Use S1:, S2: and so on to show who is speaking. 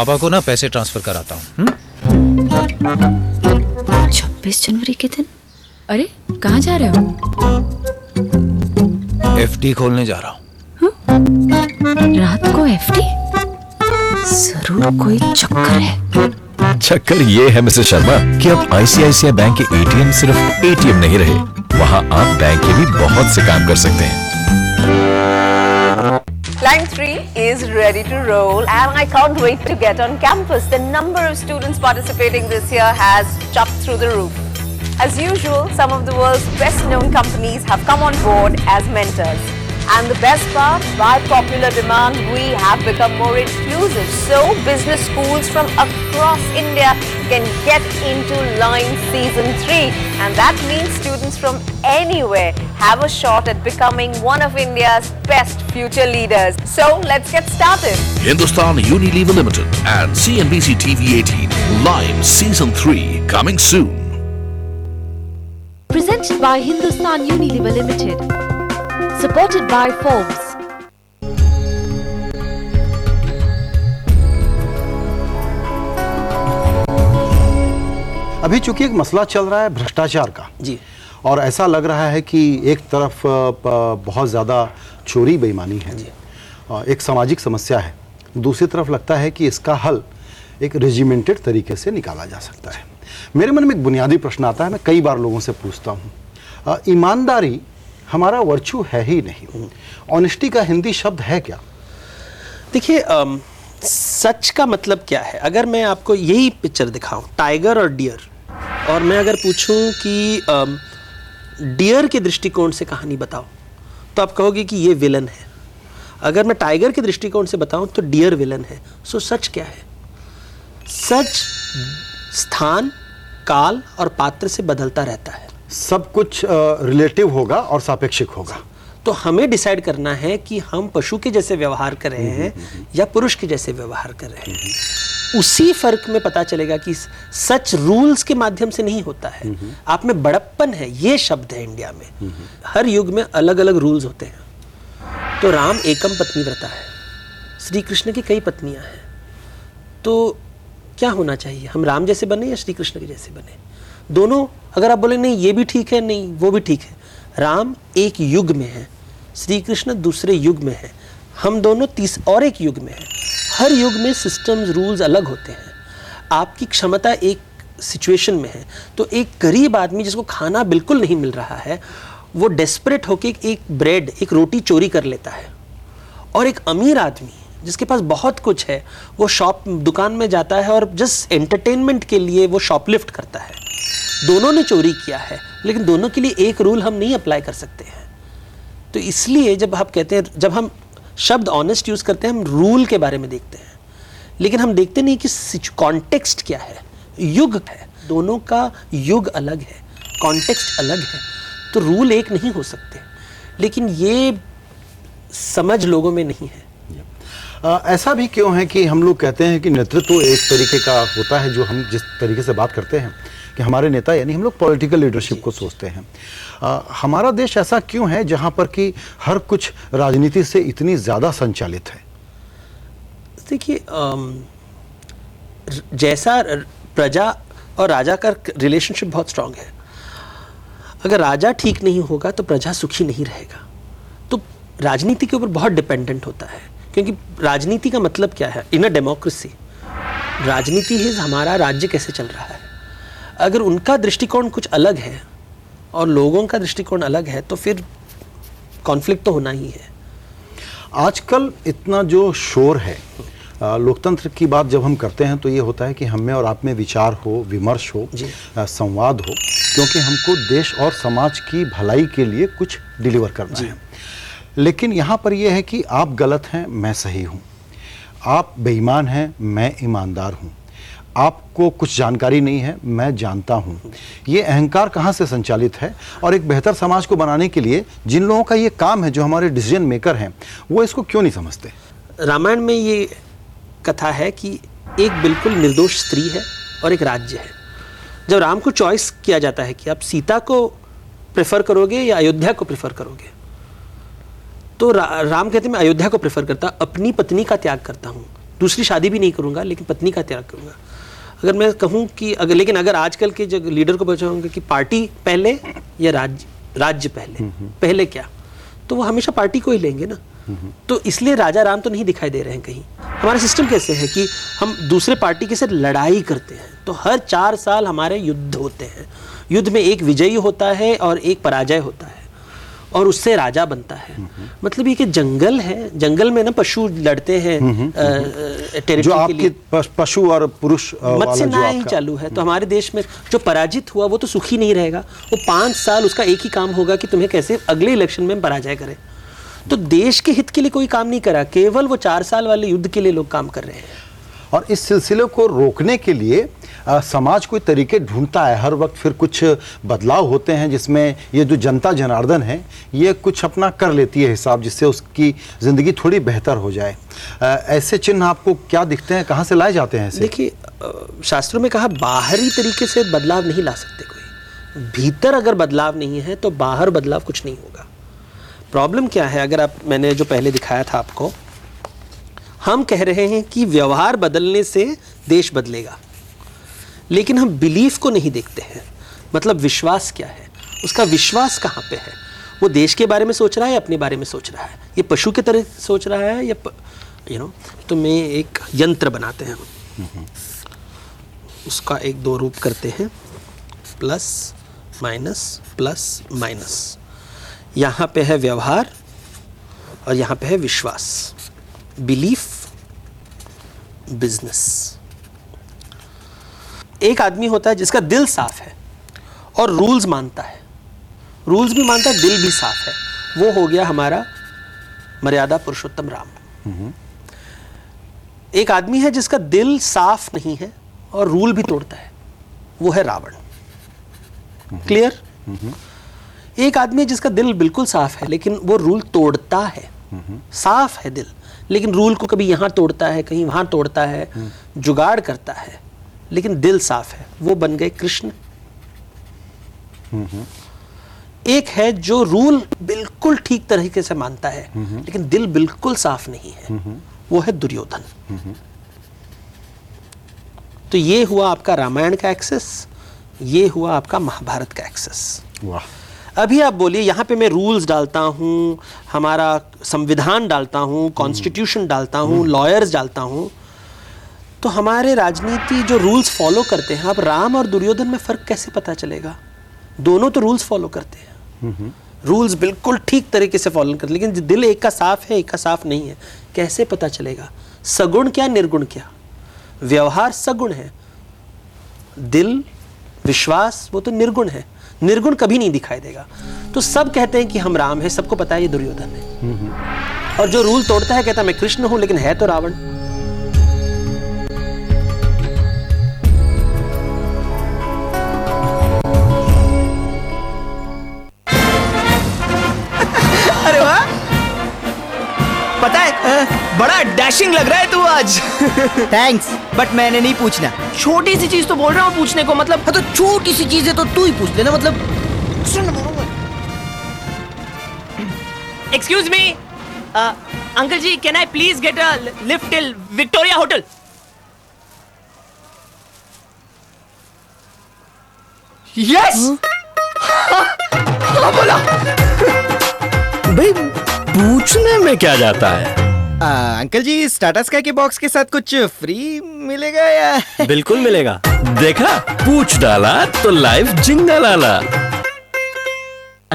S1: पापा को ना पैसे ट्रांसफर कराता हूँ।
S2: 26 जनवरी के दिन? अरे कहाँ जा रहे हो?
S1: FD खोलने जा रहा हूँ।
S2: रात को FD? जरूर कोई चक्कर है।
S3: चक्कर ये है मिस्टर शर्मा कि अब ICICI बैंक के ATM सिर्फ ATM नहीं रहे, वहाँ आप बैंक के भी बहुत से काम कर सकते हैं।
S4: Line 3 is ready to roll and I can't wait to get on campus. The number of students participating this year has jumped through the roof. As usual, some of the world's best known companies have come on board as mentors. And the best part, by popular demand, we have become more inclusive. So business schools from across India can get into Line Season 3. And that means students from anywhere have a shot at becoming one of India's best future leaders. So let's get started.
S5: Hindustan Unilever Limited and CNBC TV 18 Line Season 3 coming soon.
S6: Presented by Hindustan Unilever Limited. Supported by Forbes.
S7: अभी चूंकि एक मसला चल रहा है भ्रष्टाचार का
S8: जी,
S7: और ऐसा लग रहा है कि एक तरफ बहुत ज़्यादा चोरी बेईमानी है, एक सामाजिक समस्या है, दूसरी तरफ लगता है कि इसका हल एक रेजिमेंटेड तरीके से निकाला जा सकता है। मेरे मन में एक बुनियादी प्रश्न आता है, मैं कई बार लोगों से पूछता हूँ, ईमानदारी हमारा वर्चू है ही नहीं, ऑनेस्टी का हिंदी शब्द है क्या?
S8: देखिए सच का मतलब क्या है? अगर मैं आपको यही पिक्चर दिखाऊं, टाइगर और डियर, और मैं अगर पूछूं कि डियर के दृष्टिकोण से कहानी बताओ, तो आप कहोगे कि ये विलन है। अगर मैं टाइगर के दृष्टिकोण से बताऊं तो डियर विलन है। सो सच क्या है? सच स्थान, काल और पात्र से बदलता रहता है।
S7: सब कुछ रिलेटिव होगा और सापेक्षिक होगा।
S8: तो हमें डिसाइड करना है कि हम पशु के जैसे व्यवहार कर रहे हैं या पुरुष के जैसे व्यवहार कर रहे हैं। उसी फर्क में पता चलेगा कि सच रूल्स के माध्यम से नहीं होता है। आप में बड़प्पन है, ये शब्द है इंडिया में। हर युग में अलग अलग रूल्स होते हैं। तो राम एकम पत्नी व्रता है, श्री कृष्ण की कई पत्नियां हैं। तो क्या होना चाहिए? हम राम जैसे बने या श्री कृष्ण के जैसे बने? दोनों, अगर आप बोले नहीं ये भी ठीक है, नहीं वो भी ठीक है। राम एक युग में है, श्री कृष्ण दूसरे युग में है, हम दोनों और एक युग में है। हर युग में सिस्टम्स, रूल्स अलग होते हैं। आपकी क्षमता एक सिचुएशन में है, तो एक गरीब आदमी जिसको खाना बिल्कुल नहीं मिल रहा है, वो डेस्परेट होकर एक ब्रेड, एक रोटी चोरी कर लेता है। और एक अमीर आदमी जिसके पास बहुत कुछ है, वो दुकान में जाता है और जस्ट एंटरटेनमेंट के लिए वो शॉपलिफ्ट करता है। दोनों ने चोरी किया है, लेकिन दोनों के लिए एक रूल हम नहीं अप्लाई कर सकते हैं। तो इसलिए जब आप कहते हैं, जब हम शब्द ऑनेस्ट यूज करते हैं, हम रूल के बारे में देखते हैं, लेकिन हम देखते नहीं कि कॉन्टेक्स्ट क्या है, युग है। दोनों का युग अलग है, कॉन्टेक्स्ट अलग है, तो रूल एक नहीं हो सकते। लेकिन ये समझ लोगों में नहीं है।
S7: ऐसा भी क्यों है कि हम लोग कहते हैं कि नेतृत्व एक तरीके का होता है, जो हम जिस तरीके से बात करते हैं कि हमारे नेता, यानी हम लोग पॉलिटिकल लीडरशिप को सोचते हैं। हमारा देश ऐसा क्यों है जहां पर कि हर कुछ राजनीति से इतनी ज़्यादा संचालित है?
S8: देखिए, जैसा प्रजा और राजा का रिलेशनशिप बहुत स्ट्रांग है। अगर राजा ठीक नहीं होगा तो प्रजा सुखी नहीं रहेगा। तो राजनीति के ऊपर बहुत डिपेंडेंट होता है, क्योंकि राजनीति का मतलब क्या है? इन अ डेमोक्रेसी, राजनीति है हमारा राज्य कैसे चल रहा है। अगर उनका दृष्टिकोण कुछ अलग है और लोगों का दृष्टिकोण अलग है, तो फिर कॉन्फ्लिक्ट तो होना ही है।
S7: आजकल इतना जो शोर है, लोकतंत्र की बात जब हम करते हैं तो ये होता है कि हम में और आप में विचार हो, विमर्श हो, संवाद हो, क्योंकि हमको देश और समाज की भलाई के लिए कुछ डिलीवर करना है। लेकिन यहाँ पर यह है कि आप गलत हैं, मैं सही हूँ, आप बेईमान हैं, मैं ईमानदार हूँ, आपको कुछ जानकारी नहीं है, मैं जानता हूँ। ये अहंकार कहाँ से संचालित है? और एक बेहतर समाज को बनाने के लिए जिन लोगों का ये काम है, जो हमारे डिसीजन मेकर हैं, वो इसको क्यों नहीं समझते?
S8: रामायण में ये कथा है कि एक बिल्कुल निर्दोष स्त्री है और एक राज्य है। जब राम को चॉइस किया जाता है कि आप सीता को प्रेफर करोगे या अयोध्या को प्रेफर करोगे, तो राम कहते हैं मैं अयोध्या को प्रेफर करता, अपनी पत्नी का त्याग करता हूँ। दूसरी शादी भी नहीं करूंगा, लेकिन पत्नी का त्याग करूंगा। अगर मैं कहूं कि अगर आजकल के जो लीडर को पूछूंगा कि पार्टी पहले या राज्य पहले क्या, तो वो हमेशा पार्टी को ही लेंगे ना। तो इसलिए राजा राम तो नहीं दिखाई दे रहे हैं कहीं। हमारा सिस्टम कैसे है कि हम दूसरे पार्टी के साथ लड़ाई करते हैं, तो हर 4 साल हमारे युद्ध होते हैं। युद्ध में एक विजयी होता है और एक पराजय होता है, और उससे राजा बनता है। मतलब ये कि जंगल है, जंगल में ना पशु लड़ते हैं टेरिटरी
S7: जो
S8: के लिए।
S7: आपके पशु और पुरुष
S8: मत से
S7: वाला जो
S8: न्याय ही
S7: आपका-
S8: चालू है। तो हमारे देश में जो पराजित हुआ वो तो सुखी नहीं रहेगा। वो 5 साल उसका एक ही काम होगा कि तुम्हें कैसे अगले इलेक्शन में पराजय करे। तो देश के हित के लिए कोई काम नहीं करा, केवल वो 4 साल वाले युद्ध के लिए लोग काम कर रहे हैं।
S7: और इस सिलसिले को रोकने के लिए समाज कोई तरीके ढूंढता है हर वक्त, फिर कुछ बदलाव होते हैं जिसमें ये जो जनता जनार्दन है ये कुछ अपना कर लेती है हिसाब, जिससे उसकी ज़िंदगी थोड़ी बेहतर हो जाए। ऐसे चिन्ह आपको क्या दिखते हैं, कहाँ से लाए जाते हैं ऐसे?
S8: देखिए, शास्त्रों में कहा बाहरी तरीके से बदलाव नहीं ला सकते कोई। भीतर अगर बदलाव नहीं है तो बाहर बदलाव कुछ नहीं होगा। प्रॉब्लम क्या है, अगर आप मैंने जो पहले दिखाया था आपको, हम कह रहे हैं कि व्यवहार बदलने से देश बदलेगा, लेकिन हम बिलीफ को नहीं देखते हैं। मतलब विश्वास क्या है, उसका विश्वास कहाँ पे है। वो देश के बारे में सोच रहा है या अपने बारे में सोच रहा है, ये पशु की तरह सोच रहा है या तो मैं एक यंत्र बनाते हैं, उसका 1-2 रूप करते हैं, प्लस माइनस। यहाँ पे है व्यवहार और यहाँ पे है विश्वास, बिलीफ, बिजनेस। एक आदमी होता है जिसका दिल साफ है और रूल्स मानता है, रूल्स भी मानता है, दिल भी साफ है। वो हो गया हमारा मर्यादा पुरुषोत्तम राम। एक आदमी है जिसका दिल साफ नहीं है और रूल भी तोड़ता है, वो है रावण। क्लियर? एक आदमी है जिसका दिल बिल्कुल साफ है लेकिन वो रूल तोड़ता है। साफ है दिल, लेकिन रूल को कभी यहां तोड़ता है, कहीं वहां तोड़ता है, जुगाड़ करता है, लेकिन दिल साफ है, वो बन गए कृष्ण। एक है जो रूल बिल्कुल ठीक तरीके से मानता है लेकिन दिल बिल्कुल साफ नहीं है, वो है दुर्योधन। तो ये हुआ आपका रामायण का एक्सेस, ये हुआ आपका महाभारत का एक्सेस।
S7: वाह।
S8: अभी आप बोलिए, यहाँ पे मैं रूल्स डालता हूँ, हमारा संविधान डालता हूँ, कॉन्स्टिट्यूशन डालता हूँ, लॉयर्स डालता हूँ, तो हमारे राजनीति जो रूल्स फॉलो करते हैं, अब राम और दुर्योधन में फर्क कैसे पता चलेगा? दोनों तो रूल्स फॉलो करते हैं, रूल्स बिल्कुल ठीक तरीके से फॉलो करते, लेकिन दिल एक का साफ है, एक का साफ नहीं है, कैसे पता चलेगा? सगुण क्या, निर्गुण क्या? व्यवहार सगुण है, दिल, विश्वास, वो तो निर्गुण है। निर्गुण कभी नहीं दिखाई देगा। तो सब कहते हैं कि हम राम हैं, सबको पता है ये दुर्योधन है। और जो रूल तोड़ता है कहता है मैं कृष्ण हूं, लेकिन है तो रावण।
S9: अरे वाह, पता है बड़ा डैशिंग लग रहा है तू आज।
S10: थैंक्स, बट मैंने नहीं पूछना।
S9: छोटी सी चीज तो बोल रहा हूँ पूछने को, मतलब
S10: हाँ तो छोटी सी चीज है तो तू ही पूछ लेना, मतलब।
S9: Excuse me uncle ji, can I please get a lift till Victoria hotel? Yes, हाँ बोला।
S11: भाई पूछने में क्या जाता है?
S10: अंकल जी, स्टार्टर स्काई के बॉक्स के साथ कुछ फ्री मिलेगा या?
S11: बिल्कुल मिलेगा। देखा, पूछ डाला तो लाइव जिंगल आला।